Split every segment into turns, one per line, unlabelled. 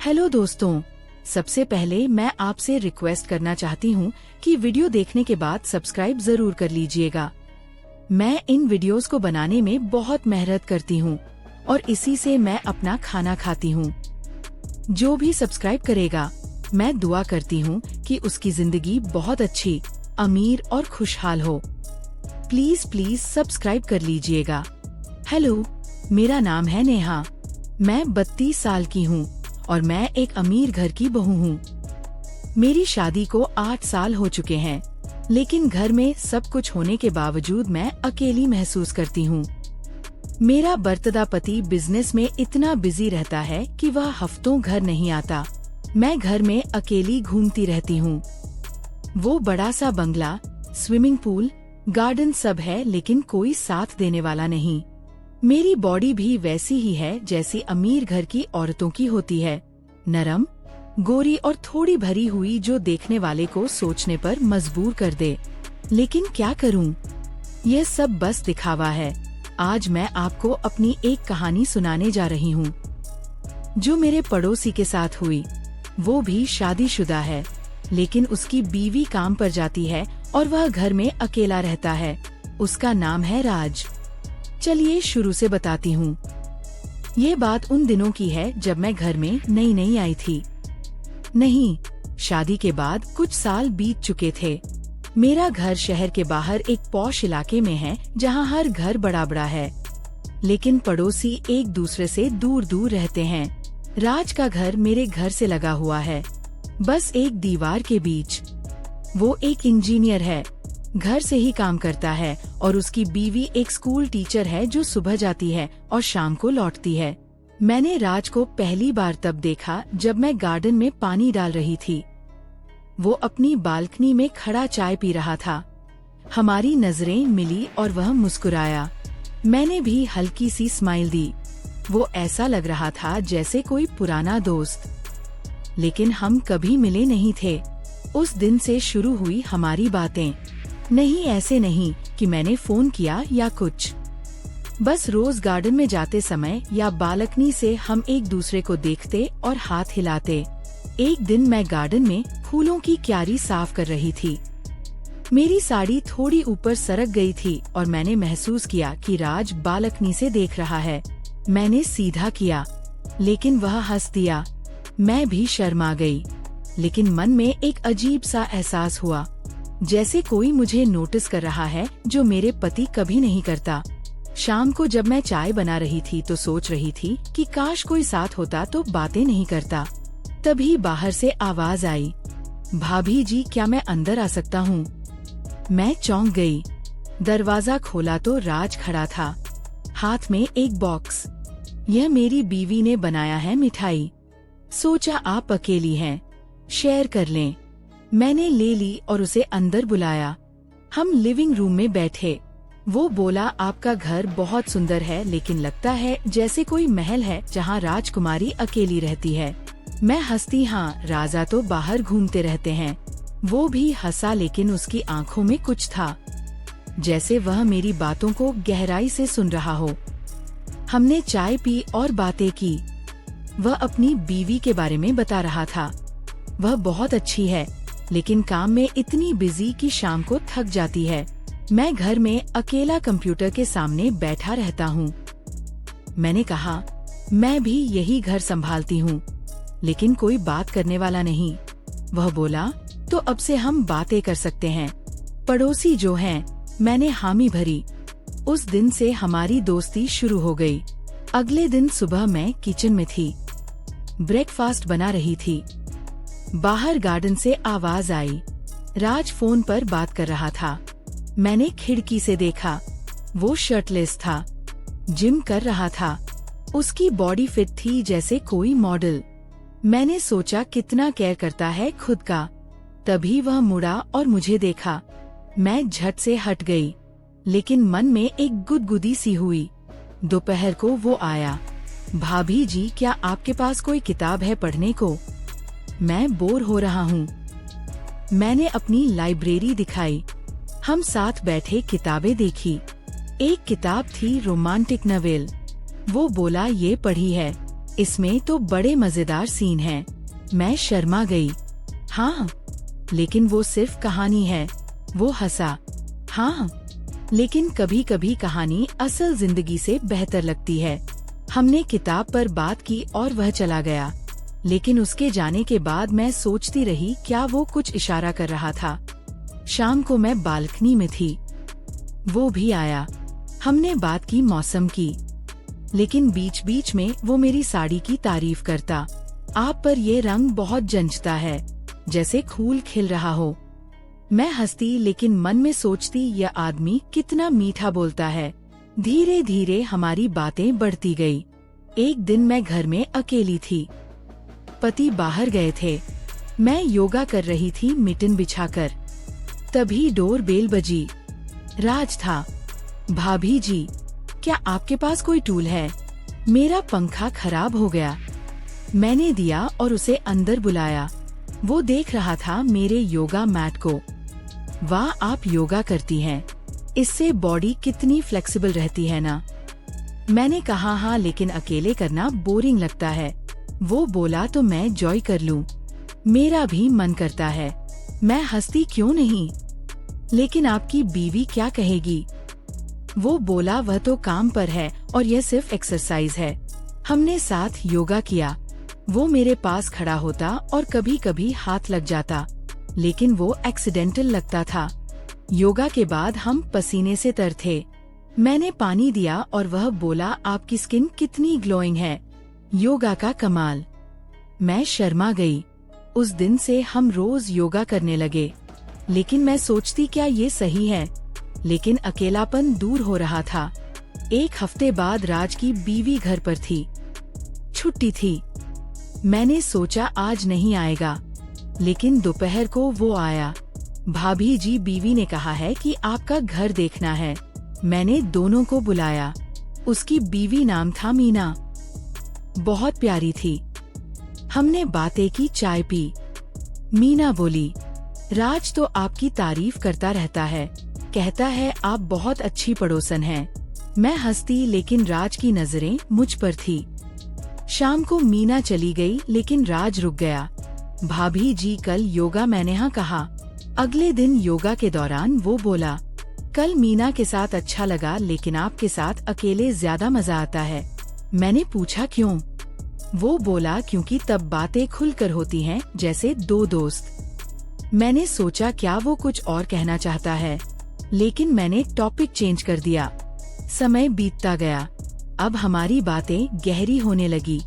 Hello दोस्तों, सबसे पहले मैं आपसे रिक्वेस्ट करना चाहती हूँ कि वीडियो देखने के बाद सब्सक्राइब जरूर कर लीजिएगा। मैं इन वीडियोस को बनाने में बहुत मेहनत करती हूँ और इसी से मैं अपना खाना खाती हूँ। जो भी सब्सक्राइब करेगा, मैं दुआ करती हूँ कि उसकी जिंदगी बहुत अच्छी, अमीर और खुशहाल हो। प्लीज सब्सक्राइब कर लीजिएगा। हेलो, मेरा नाम है नेहा। मैं 32 साल की हूँ और मैं एक अमीर घर की बहू हूँ। मेरी शादी को 8 साल हो चुके हैं, लेकिन घर में सब कुछ होने के बावजूद मैं अकेली महसूस करती हूँ। मेरा बर्तदा पति बिजनेस में इतना बिजी रहता है कि वह हफ्तों घर नहीं आता। मैं घर में अकेली घूमती रहती हूँ। वो बड़ा सा बंगला, स्विमिंग पूल, गार्डन सब है, लेकिन कोई साथ देने वाला नहीं। मेरी बॉडी भी वैसी ही है जैसी अमीर घर की औरतों की होती है, नरम, गोरी और थोड़ी भरी हुई, जो देखने वाले को सोचने पर मजबूर कर दे। लेकिन क्या करूं? यह सब बस दिखावा है। आज मैं आपको अपनी एक कहानी सुनाने जा रही हूं, जो मेरे पड़ोसी के साथ हुई। वो भी शादीशुदा है, लेकिन उसकी बीवी काम पर जाती है और वह घर में अकेला रहता है। उसका नाम है राज। चलिए शुरू से बताती हूँ। ये बात उन दिनों की है जब मैं घर में नई आई थी। नहीं, शादी के बाद कुछ साल बीत चुके थे। मेरा घर शहर के बाहर एक पॉश इलाके में है, जहाँ हर घर बड़ा है, लेकिन पड़ोसी एक दूसरे से दूर दूर रहते हैं। राज का घर मेरे घर से लगा हुआ है, बस एक दीवार के बीच। वो एक इंजीनियर है, घर से ही काम करता है, और उसकी बीवी एक स्कूल टीचर है जो सुबह जाती है और शाम को लौटती है। मैंने राज को पहली बार तब देखा जब मैं गार्डन में पानी डाल रही थी। वो अपनी बालकनी में खड़ा चाय पी रहा था। हमारी नजरें मिली और वह मुस्कुराया। मैंने भी हल्की सी स्माइल दी। वो ऐसा लग रहा था जैसे कोई पुराना दोस्त, लेकिन हम कभी मिले नहीं थे। उस दिन से शुरू हुई हमारी बातें। नहीं, ऐसे नहीं कि मैंने फोन किया या कुछ, बस रोज गार्डन में जाते समय या बालकनी से हम एक दूसरे को देखते और हाथ हिलाते। एक दिन मैं गार्डन में फूलों की क्यारी साफ कर रही थी। मेरी साड़ी थोड़ी ऊपर सरक गई थी और मैंने महसूस किया कि राज बालकनी से देख रहा है। मैंने सीधा किया, लेकिन वह हंस दिया। मैं भी शर्मा गई, लेकिन मन में एक अजीब सा एहसास हुआ, जैसे कोई मुझे नोटिस कर रहा है, जो मेरे पति कभी नहीं करता। शाम को जब मैं चाय बना रही थी तो सोच रही थी कि काश कोई साथ होता तो बातें नहीं करता। तभी बाहर से आवाज आई, भाभी जी, क्या मैं अंदर आ सकता हूँ? मैं चौंक गई। दरवाजा खोला तो राज खड़ा था, हाथ में एक बॉक्स। यह मेरी बीवी ने बनाया है मिठाई। सोचा आप अकेली हैं, शेयर कर लें। मैंने ले ली और उसे अंदर बुलाया। हम लिविंग रूम में बैठे। वो बोला, आपका घर बहुत सुंदर है, लेकिन लगता है जैसे कोई महल है जहाँ राजकुमारी अकेली रहती है। मैं हंसती, हाँ, राजा तो बाहर घूमते रहते हैं। वो भी हंसा, लेकिन उसकी आंखों में कुछ था, जैसे वह मेरी बातों को गहराई से सुन रहा हो। हमने चाय पी और बातें की। वह अपनी बीवी के बारे में बता रहा था। वह बहुत अच्छी है, लेकिन काम में इतनी बिजी कि शाम को थक जाती है। मैं घर में अकेला कंप्यूटर के सामने बैठा रहता हूँ। मैंने कहा, मैं भी यही घर संभालती हूँ, लेकिन कोई बात करने वाला नहीं। वह बोला, तो अब से हम बातें कर सकते हैं, पड़ोसी जो हैं। मैंने हामी भरी। उस दिन से हमारी दोस्ती शुरू हो गई। अगले दिन सुबह मैं किचन में थी, ब्रेकफास्ट बना रही थी। बाहर गार्डन से आवाज आई। राज फोन पर बात कर रहा था। मैंने खिड़की से देखा। वो शर्टलेस था, जिम कर रहा था। उसकी बॉडी फिट थी जैसे कोई मॉडल। मैंने सोचा, कितना केयर करता है खुद का। तभी वह मुड़ा और मुझे देखा। मैं झट से हट गई, लेकिन मन में एक गुदगुदी सी हुई। दोपहर को वो आया। भाभी जी, क्या आपके पास कोई किताब है पढ़ने को? मैं बोर हो रहा हूँ। मैंने अपनी लाइब्रेरी दिखाई। हम साथ बैठे किताबें देखी। एक किताब थी रोमांटिक नॉवेल। वो बोला, ये पढ़ी है? इसमें तो बड़े मजेदार सीन हैं। मैं शर्मा गई। हाँ, लेकिन वो सिर्फ कहानी है। वो हंसा। हाँ, लेकिन कभी कभी कहानी असल जिंदगी से बेहतर लगती है। हमने किताब पर बात की और वह चला गया, लेकिन उसके जाने के बाद मैं सोचती रही क्या वो कुछ इशारा कर रहा था। शाम को मैं बालकनी में थी, वो भी आया। हमने बात की मौसम की, लेकिन बीच बीच में वो मेरी साड़ी की तारीफ करता। आप पर ये रंग बहुत जंचता है, जैसे फूल खिल रहा हो। मैं हंसती, लेकिन मन में सोचती यह आदमी कितना मीठा बोलता है। धीरे धीरे हमारी बातें बढ़ती गई। एक दिन मैं घर में अकेली थी, पति बाहर गए थे। मैं योगा कर रही थी मिटन बिछाकर। तभी डोर बेल बजी। राज था। भाभी जी, क्या आपके पास कोई टूल है? मेरा पंखा खराब हो गया। मैंने दिया और उसे अंदर बुलाया। वो देख रहा था मेरे योगा मैट को। वाह, आप योगा करती हैं, इससे बॉडी कितनी फ्लेक्सिबल रहती है ना। मैंने कहा हाँ, लेकिन अकेले करना बोरिंग लगता है। वो बोला तो मैं जॉय कर लूं। मेरा भी मन करता है। मैं हंसती, क्यों नहीं, लेकिन आपकी बीवी क्या कहेगी? वो बोला वह तो काम पर है और यह सिर्फ एक्सरसाइज है। हमने साथ योगा किया। वो मेरे पास खड़ा होता और कभी कभी हाथ लग जाता, लेकिन वो एक्सीडेंटल लगता था। योगा के बाद हम पसीने से तर थे। मैंने पानी दिया और वह बोला आपकी स्किन कितनी ग्लोइंग है, योगा का कमाल। मैं शर्मा गई। उस दिन से हम रोज योगा करने लगे, लेकिन मैं सोचती क्या ये सही है, लेकिन अकेलापन दूर हो रहा था। एक हफ्ते बाद राज की बीवी घर पर थी, छुट्टी थी। मैंने सोचा आज नहीं आएगा, लेकिन दोपहर को वो आया। भाभी जी, बीवी ने कहा है कि आपका घर देखना है। मैंने दोनों को बुलाया। उसकी बीवी नाम था मीना, बहुत प्यारी थी। हमने बातें की, चाय पी। मीना बोली, राज तो आपकी तारीफ करता रहता है, कहता है आप बहुत अच्छी पड़ोसन हैं। मैं हंसती, लेकिन राज की नजरें मुझ पर थी। शाम को मीना चली गई, लेकिन राज रुक गया। भाभी जी, कल योगा मैंने हाँ कहा। अगले दिन योगा के दौरान वो बोला, कल मीना के साथ अच्छा लगा, लेकिन आपके साथ अकेले ज्यादा मजा आता है। मैंने पूछा क्यों? वो बोला क्योंकि तब बातें खुलकर होती हैं, जैसे दो दोस्त। मैंने सोचा क्या वो कुछ और कहना चाहता है, लेकिन मैंने टॉपिक चेंज कर दिया। समय बीतता गया। अब हमारी बातें गहरी होने लगी।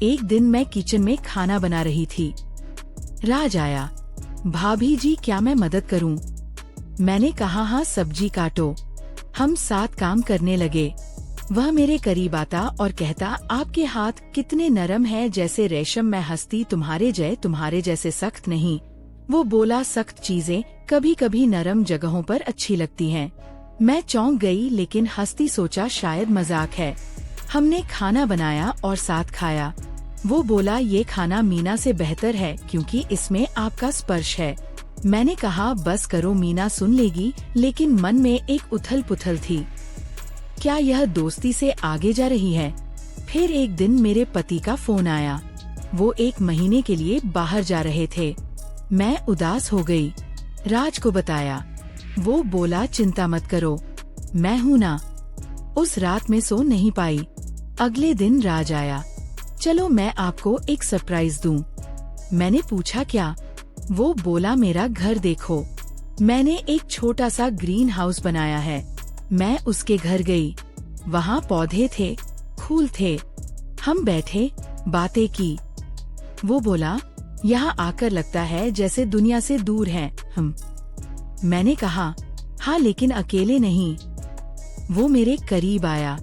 एक दिन मैं किचन में खाना बना रही थी। राज आया। भाभी जी, क्या मैं मदद करूं? मैंने कहा हाँ, सब्जी काटो। हम साथ काम करने लगे। वह मेरे करीब आता और कहता आपके हाथ कितने नरम है, जैसे रेशम। मैं हंसती, तुम्हारे जैसे सख्त नहीं। वो बोला सख्त चीजें कभी कभी नरम जगहों पर अच्छी लगती हैं। मैं चौंक गई, लेकिन हंसती सोचा शायद मजाक है। हमने खाना बनाया और साथ खाया। वो बोला ये खाना मीना से बेहतर है क्योंकि इसमें आपका स्पर्श है। मैंने कहा बस करो, मीना सुन लेगी, लेकिन मन में एक उथल पुथल थी। क्या यह दोस्ती से आगे जा रही है? फिर एक दिन मेरे पति का फोन आया। वो 1 महीने के लिए बाहर जा रहे थे। मैं उदास हो गई। राज को बताया। वो बोला चिंता मत करो, मैं हूँ ना। उस रात में सो नहीं पाई। अगले दिन राज आया। चलो मैं आपको एक सरप्राइज दूं। मैंने पूछा क्या? वो बोला मेरा घर देखो, मैंने एक छोटा सा ग्रीन हाउस बनाया है। मैं उसके घर गई। वहाँ पौधे थे, फूल थे। हम बैठे, बातें की। वो बोला यहाँ आकर लगता है जैसे दुनिया से दूर हैं हम। मैंने कहा हाँ, लेकिन अकेले नहीं। वो मेरे करीब आया।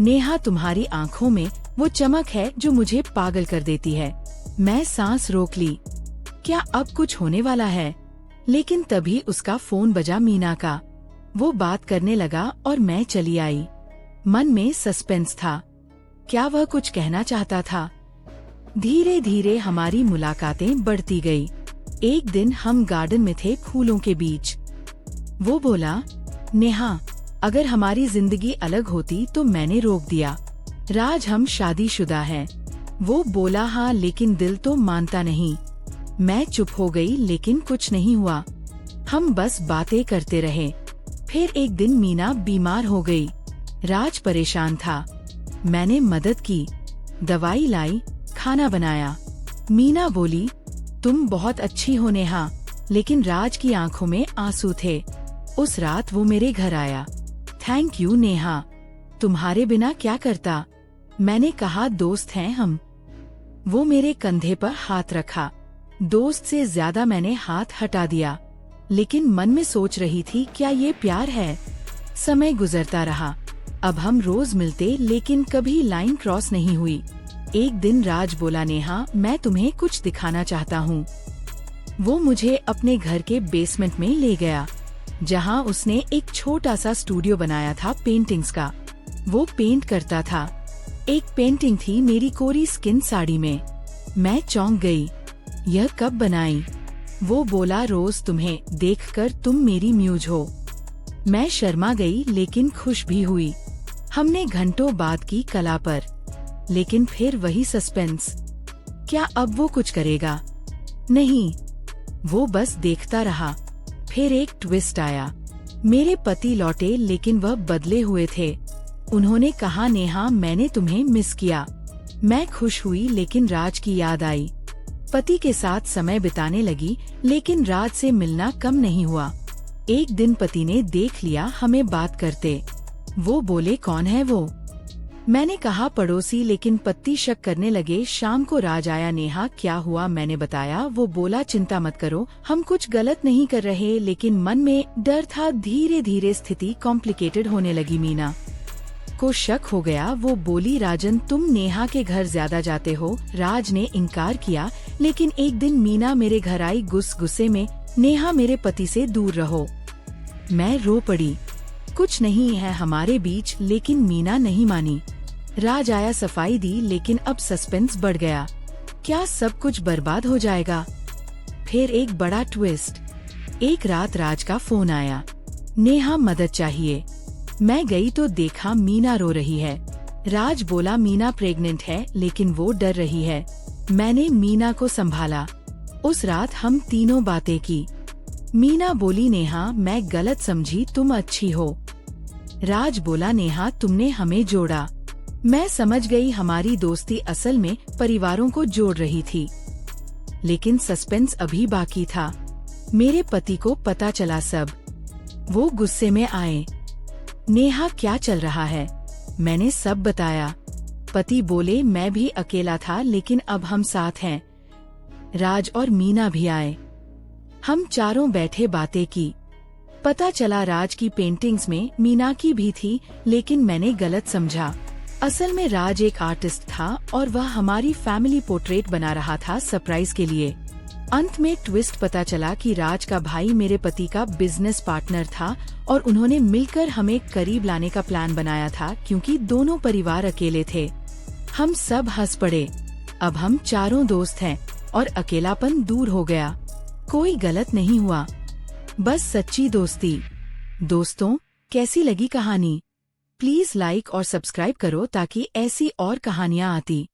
नेहा, तुम्हारी आंखों में वो चमक है जो मुझे पागल कर देती है। मैं सांस रोक ली। क्या अब कुछ होने वाला है? लेकिन तभी उसका फोन बजा, मीना का। वो बात करने लगा और मैं चली आई। मन में सस्पेंस था। क्या वह कुछ कहना चाहता था? धीरे धीरे हमारी मुलाकातें बढ़ती गई। एक दिन हम गार्डन में थे, फूलों के बीच। वो बोला नेहा, अगर हमारी जिंदगी अलग होती तो। मैंने रोक दिया। राज, हम शादीशुदा हैं, वो बोला हाँ, लेकिन दिल तो मानता नहीं। मैं चुप हो गई, लेकिन कुछ नहीं हुआ। हम बस बातें करते रहे। फिर एक दिन मीना बीमार हो गई। राज परेशान था। मैंने मदद की, दवाई लाई, खाना बनाया। मीना बोली, तुम बहुत अच्छी हो नेहा, लेकिन राज की आंखों में आंसू थे। उस रात वो मेरे घर आया। थैंक यू नेहा, तुम्हारे बिना क्या करता। मैंने कहा, दोस्त हैं हम। वो मेरे कंधे पर हाथ रखा। दोस्त से ज्यादा मैंने हाथ हटा दिया, लेकिन मन में सोच रही थी, क्या ये प्यार है। समय गुजरता रहा। अब हम रोज मिलते, लेकिन कभी लाइन क्रॉस नहीं हुई। एक दिन राज बोला, नेहा मैं तुम्हें कुछ दिखाना चाहता हूँ। वो मुझे अपने घर के बेसमेंट में ले गया, जहाँ उसने एक छोटा सा स्टूडियो बनाया था पेंटिंग्स का। वो पेंट करता था। एक पेंटिंग थी मेरी कोरी स्किन साड़ी में। मैं चौंक गई। यह कब बनाई? वो बोला, रोज तुम्हें देखकर तुम मेरी म्यूज हो। मैं शर्मा गई, लेकिन खुश भी हुई। हमने घंटों बात की कला पर, लेकिन फिर वही सस्पेंस। क्या अब वो कुछ करेगा? नहीं, वो बस देखता रहा। फिर एक ट्विस्ट आया। मेरे पति लौटे, लेकिन वह बदले हुए थे। उन्होंने कहा, नेहा मैंने तुम्हें मिस किया। मैं खुश हुई, लेकिन राज की याद आई। पति के साथ समय बिताने लगी, लेकिन राज से मिलना कम नहीं हुआ। एक दिन पति ने देख लिया हमें बात करते। वो बोले, कौन है वो? मैंने कहा, पड़ोसी, लेकिन पति शक करने लगे। शाम को राज आया। नेहा क्या हुआ? मैंने बताया। वो बोला, चिंता मत करो, हम कुछ गलत नहीं कर रहे, लेकिन मन में डर था। धीरे धीरे स्थिति कॉम्प्लिकेटेड होने लगी। मीना को शक हो गया। वो बोली, राजन तुम नेहा के घर ज्यादा जाते हो। राज ने इनकार किया, लेकिन एक दिन मीना मेरे घर आई गुस्से में, नेहा मेरे पति से दूर रहो। मैं रो पड़ी। कुछ नहीं है हमारे बीच, लेकिन मीना नहीं मानी। राज आया, सफाई दी, लेकिन अब सस्पेंस बढ़ गया। क्या सब कुछ बर्बाद हो जाएगा? फिर एक बड़ा ट्विस्ट। एक रात राज का फोन आया, नेहा मदद चाहिए। मैं गई तो देखा मीना रो रही है। राज बोला, मीना प्रेग्नेंट है, लेकिन वो डर रही है। मैंने मीना को संभाला। उस रात हम तीनों बातें की। मीना बोली, नेहा मैं गलत समझी, तुम अच्छी हो। राज बोला, नेहा तुमने हमें जोड़ा। मैं समझ गई हमारी दोस्ती असल में परिवारों को जोड़ रही थी। लेकिन सस्पेंस अभी बाकी था। मेरे पति को पता चला सब। वो गुस्से में आए। नेहा क्या चल रहा है? मैंने सब बताया। पति बोले, मैं भी अकेला था, लेकिन अब हम साथ हैं। राज और मीना भी आए। हम चारों बैठे बातें की। पता चला राज की पेंटिंग्स में मीना की भी थी, लेकिन मैंने गलत समझा। असल में राज एक आर्टिस्ट था और वह हमारी फैमिली पोर्ट्रेट बना रहा था सरप्राइज के लिए। अंत में ट्विस्ट पता चला कि राज का भाई मेरे पति का बिजनेस पार्टनर था और उन्होंने मिलकर हमें करीब लाने का प्लान बनाया था, क्योंकि दोनों परिवार अकेले थे। हम सब हंस पड़े। अब हम चारों दोस्त हैं और अकेलापन दूर हो गया। कोई गलत नहीं हुआ, बस सच्ची दोस्ती। दोस्तों, कैसी लगी कहानी? प्लीज लाइक और सब्सक्राइब करो ताकि ऐसी और कहानियाँ आती।